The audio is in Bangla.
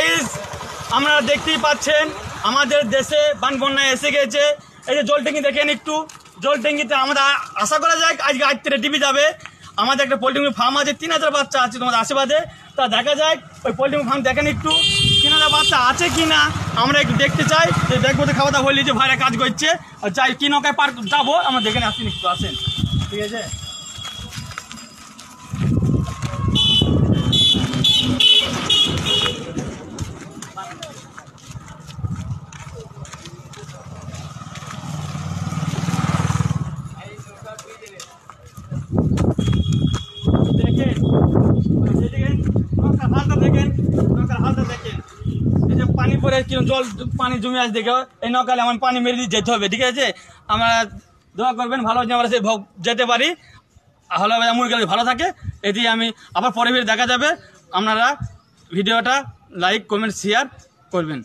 গাইস, আপনারা দেখতেই পাচ্ছেন আমাদের দেশে বান বন্যা এসে গেছে। এই যে জল ট্যাঙ্কি দেখেন, একটু জল ট্যাঙ্কিতে আমাদের আশা করা যায় আজকে আজ থেকে টিভি যাবে। আমাদের একটা পোল্ট্রি ফার্ম আছে, 3000 বাচ্চা আছে তোমাদের আশেপাশে। তা দেখা যায় ওই পোল্ট্রি ফার্ম দেখেন একটু 3000 বাচ্চা আছে কি না আমরা একটু দেখতে চাই। যে দেখবো তো খাওয়া দাওয়া হলে যে ভাইরা কাজ করছে, চাই কি নৌকায় পার যাবো আমরা দেখে আসেন, একটু আসেন, ঠিক আছে। পানি পরে জল পানি জমে আসে দেখে এই নৌকালে আমার পানি মেরে দিয়ে যেতে হবে, ঠিক আছে। আমরা দোয়া করবেন ভালো যে আমরা যেতে পারি, হলে মুরগি ভালো থাকে। এটি আমি আবার পরে দেখা যাবে। আপনারা ভিডিওটা লাইক কমেন্ট শেয়ার করবেন।